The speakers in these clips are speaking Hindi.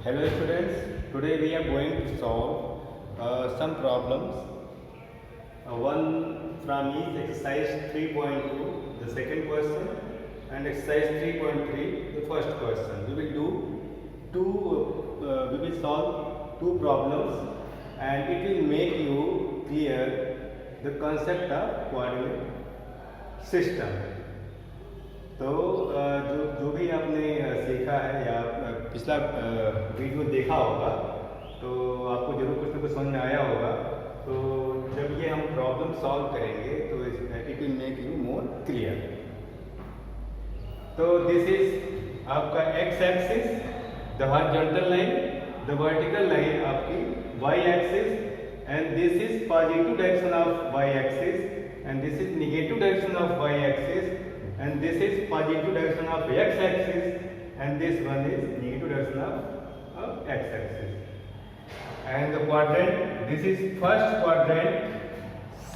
Hello students, today we are going to solve some problems. One from each exercise 3.2, the second question, and exercise 3.3, the first question. We will do we will solve two problems, and it will make you clear the concept of coordinate system. तो जो भी आपने सीखा है या पिछला वीडियो देखा होगा तो आपको जरूर कुछ ना कुछ समझ में आया होगा। तो जब ये हम प्रॉब्लम सॉल्व करेंगे तो it will make you more clear. तो दिस इज आपका x axis, the horizontal line, the vertical line आपकी y axis, and this is positive direction of y axis and this is negative direction of y axis, and this is positive direction of x axis and this one is negative direction of x axis. And the quadrant, this is first quadrant,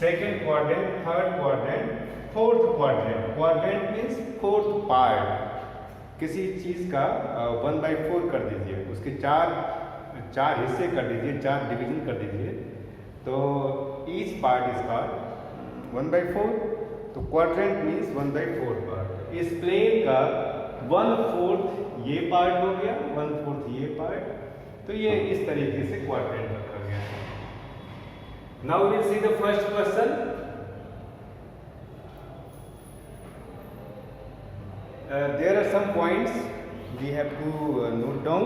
second quadrant, third quadrant, fourth quadrant. Quadrant means fourth part. किसी चीज का 1/4 कर दीजिए, उसके चार हिस्से कर दीजिए, चार डिवीजन कर दीजिए, तो each part is called 1/4. तो क्वाड्रेंट मीन्स 1/4 पार्ट। इस प्लेन का 1/4 ये पार्ट हो गया, 1/4 ये पार्ट, तो ये इस तरीके से क्वाड्रेंट रखा गया है। Now will see the first question. There are some points we have to note down.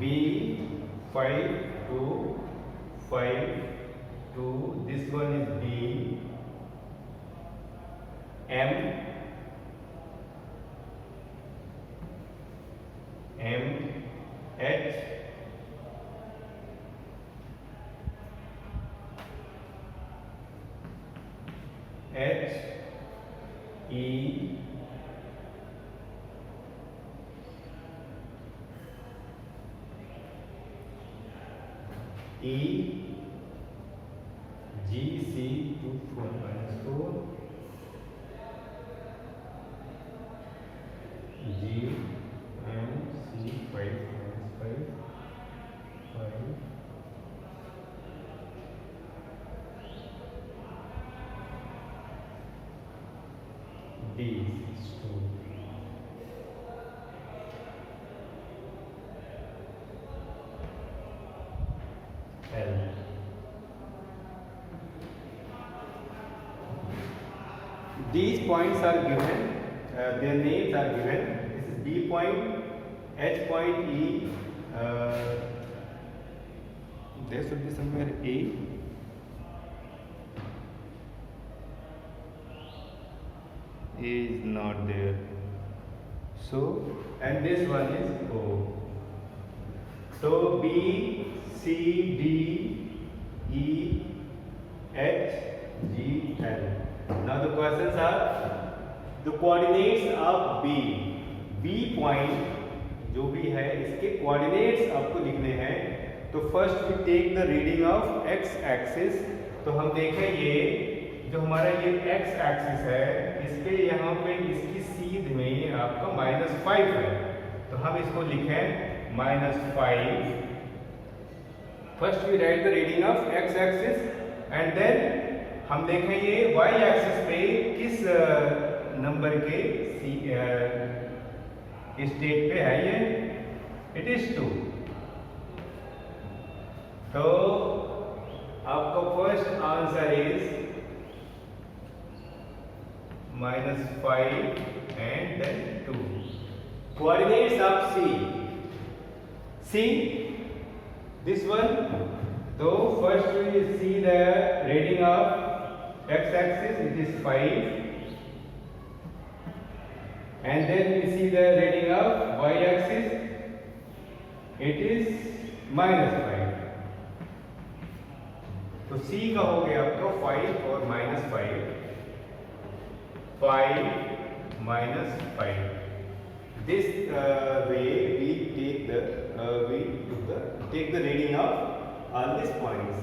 B5 to 5 to this one is B, M, H, E, E, G, C 2 4 -4, G, M, C 5 -5, 5, D 2, L. These points are given, their names are given. This is B point, H point, E. There should be somewhere A. A is not there. So, and this one is O. So B, C, D, E, H, G, L. Now the questions are the coordinates of B. B point जो भी है इसके coordinates आपको लिखने हैं। तो first we take the reading of x axis। तो हम देखें ये जो हमारा ये x axis है इसके यहाँ पे इसकी सीध में आपका -5 है, तो हम इसको लिखें -5। First we write the reading of x axis and then हम देखें ये y एक्सिस पे किस नंबर के स्टेट पे है ये, इट इज 2। तो आपका first answer is -5 and then 2। Coordinates of C this one. तो first we see the reading of x axis, it is 5, and then we see the reading of y axis, it is -5। तो C का हो गया आपका 5 और -5, 5 -5। This way we take the reading of all these points.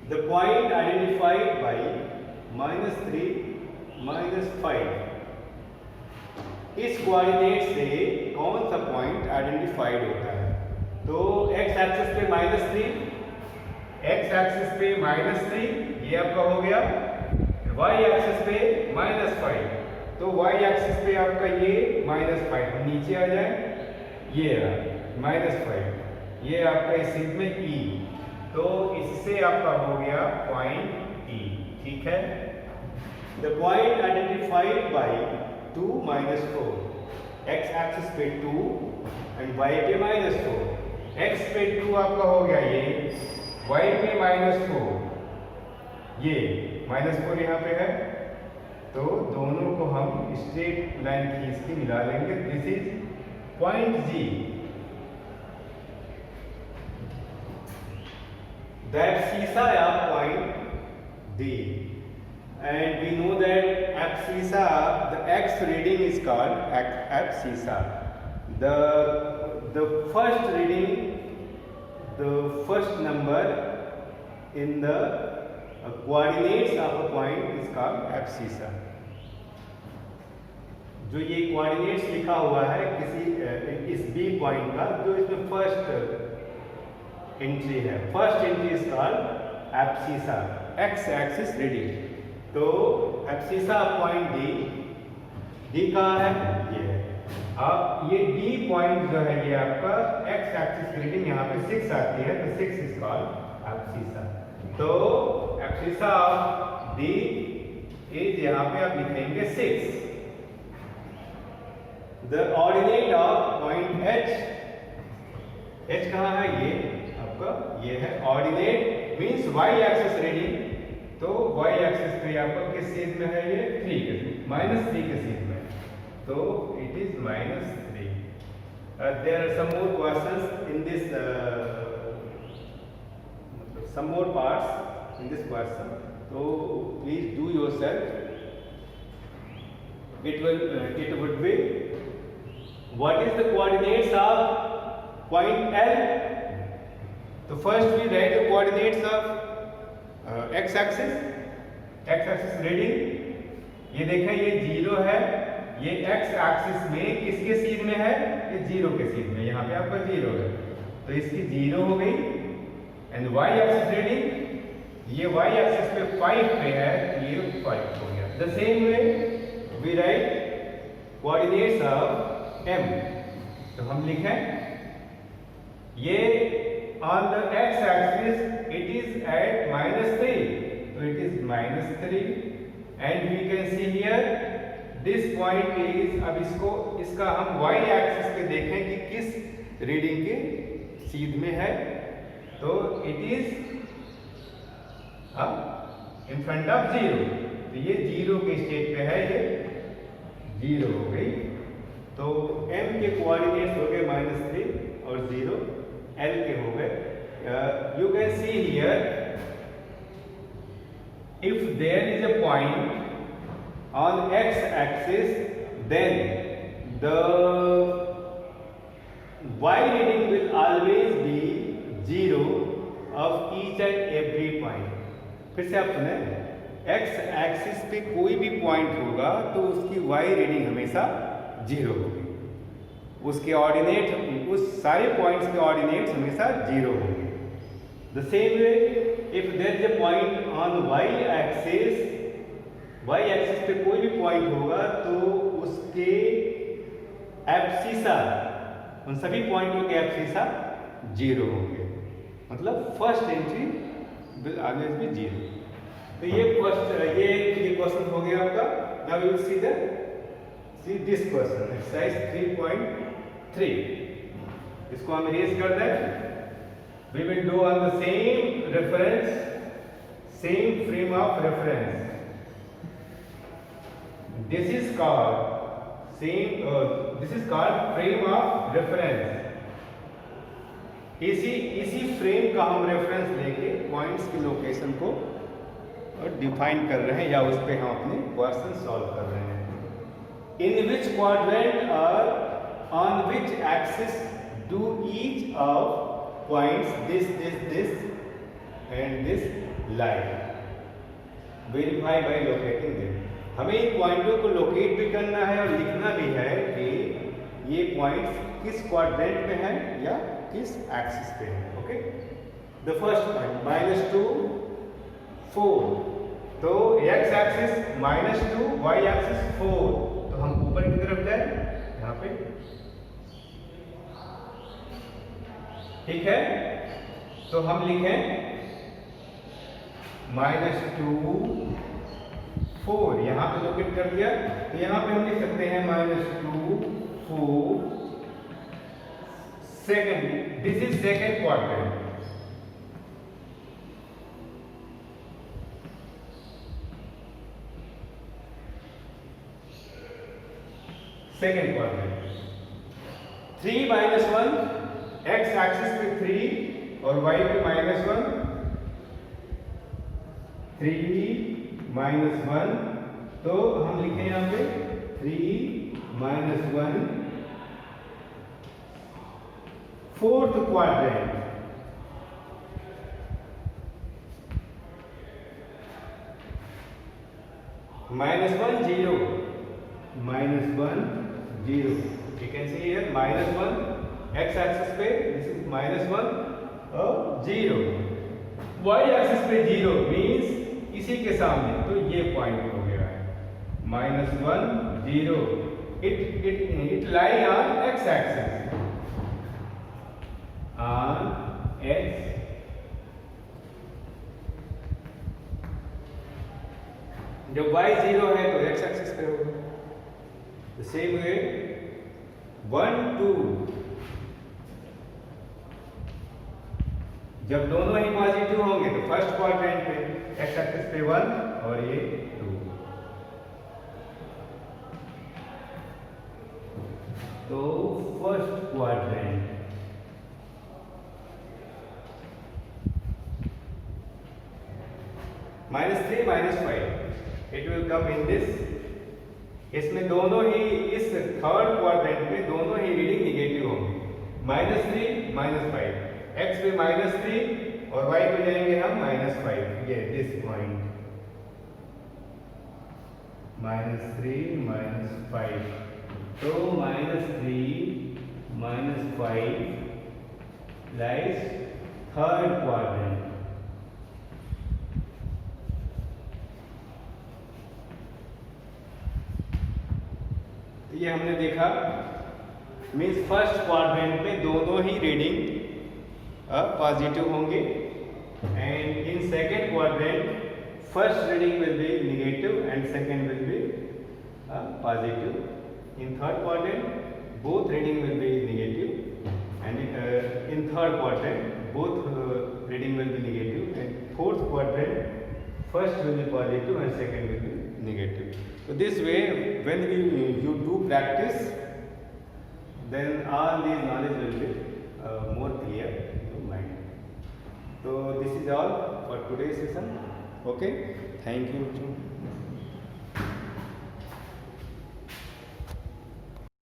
The point identified by -3, -5 इस कोऑर्डिनेट से कौन सा पॉइंट आइडेंटिफाइड होता है। तो एक्स एक्सिस पे -3, एक्स एक्सिस पे -3 ये आपका हो गया, वाई एक्सिस पे -5, तो वाई एक्सिस पे आपका ये -5, नीचे आ जाए, ये -5, ये आपका इस चीज में ई, तो इससे आपका हो गया पॉइंट ई। ठीक है, the point identified by 2 -4, x axis पे 2 एंड वाई पे -4, एक्स पे 2 आपका हो गया ये, वाई पे -4, ये -4 यहाँ पे है, तो दोनों को हम स्ट्रेट लाइन खींच के मिला लेंगे। This is point G, that abscissa of point D, and we know that abscissa, the x reading is called abscissa. The first reading, the first number in the coordinates of a point is called abscissa. जो ये कोऑर्डिनेट्स लिखा हुआ है किसी इस बी पॉइंट का, जो इसमें फर्स्ट एंट्री है, first entry is called abscissa, x axis reading. तो एब्सिसा पॉइंट डी कहाँ है, ये है। अब ये डी पॉइंट जो है ये आपका एक्स एक्सिस रीडिंग यहाँ पे 6 आती है, तो 6 इज कॉल्ड एब्सिसा। तो एब्सिसा ऑफ डी इज यहाँ पे आप लिखेंगे 6। The ordinate of point H, H कहाँ है, ये आपका ये है ordinate, means Y axis reading, तो वाई एक्सिस पे आपका किस चीज में है, ये 3 के -3 के चीज में, तो it is -3। There are some more questions in this, some more parts in this question, तो please do yourself, it would be, what is the coordinates of point L? So first we write the coordinates of x axis reading, ये देखें ये 0 है, ये x axis में किसके सीध में है, ये 0 के सीध में, यहाँ पे आपका 0 है, तो इसकी 0 हो गई। एंड y axis reading, ये y axis पे 5 पे है, ये 5 हो गया। The same way we write coordinates of m, तो हम लिखें ये on the x axis it is at -3, so it is -3, and we can see here this point is, अब इसका हम y axis पे देखें कि किस रीडिंग के सीध में है, तो it is in front of 0, तो ये 0 के स्टेट पे है, ये 0 हो गई। तो m के कोऑर्डिनेट्स हो गए -3 और 0, l के हो गए। You can see here, if there is a point on x axis, then the y reading will always be 0 of each and every point। फिर से आप सुने, x एक्सिस पे कोई भी पॉइंट होगा तो उसकी y रीडिंग हमेशा 0 होगी, उसके ऑर्डिनेट, उस सारे पॉइंट्स के ऑर्डिनेट्स हमेशा 0 होंगे। The same way if there is a point on y axis पे कोई भी पॉइंट होगा तो उसके एब्सिसा, उन सभी पॉइंटों के एब्सिसा 0 होंगे, मतलब first entry will always be 0। तो ये क्वेश्चन हो गया आपका। Now we will see this question, exercise 3.3, इसको हम इरेज कर दें। We will do on the same reference, same frame of reference. This is called frame of reference. इसी फ्रेम का हम रेफरेंस लेके पॉइंट्स की लोकेशन को डिफाइन कर रहे हैं, या उस पे हम अपने क्वेश्चन सॉल्व कर रहे हैं। इन विच क्वाड्रेंट और on which axis do each of points this and this lie? Verify by locating them. हमें इन पॉइंटों को लोकेट भी करना है और लिखना भी है कि ये पॉइंट्स किस क्वाड्रेंट में है या किस एक्सिस पे है। ओके, द फर्स्ट पॉइंट -2 4, तो x एक्सिस -2, y एक्सिस 4, तो हम ऊपर की तरफ जाए यहाँ पे, ठीक है। तो हम लिखें -2 4, यहां पे लोकेट कर दिया, तो यहां पे हम लिख सकते हैं -2 4 second, this is second quadrant. Second quadrant 3 -1, x axis पे 3 और y पे -1, 3 -1, तो हम लिखें यहाँ पे 3 -1 fourth quadrant. -1 0, -1 0, you can see here -1 x axis पे, दिस इज -1 और 0, y एक्सिस पे 0 मींस इसी के सामने, तो ये पॉइंट हो गया है -1 0, it lie on x axis, on x, जब y 0 है तो x एक्सिस पे होगा। द सेम वे 1 2, जब दोनों ही पॉजिटिव होंगे तो फर्स्ट क्वाड्रेंट पे x एक्सिस पे 1 और ये 2, तो first quadrant -3 -5 it will come in this, इसमें दोनों ही, इस थर्ड क्वाड्रेंट में दोनों ही रीडिंग निगेटिव होंगे, -3 -5, x पे -3 और y पे जाएंगे हम -5, ये दिस पॉइंट -3 -5, तो -3 -5 लाइज थर्ड क्वाड्रेंट। ये हमने देखा मीन्स फर्स्ट क्वाड्रेंट में दोनों ही रीडिंग पॉजिटिव होंगे, and in second quadrant first reading will be negative and second will be positive, in third quadrant both reading will be negative, and in third quadrant both reading will be negative, and fourth quadrant first will be positive and second will be negative. So this way, when you do practice, then all these knowledge will be more clear in your mind. So this is all for today's session. Okay, thank you.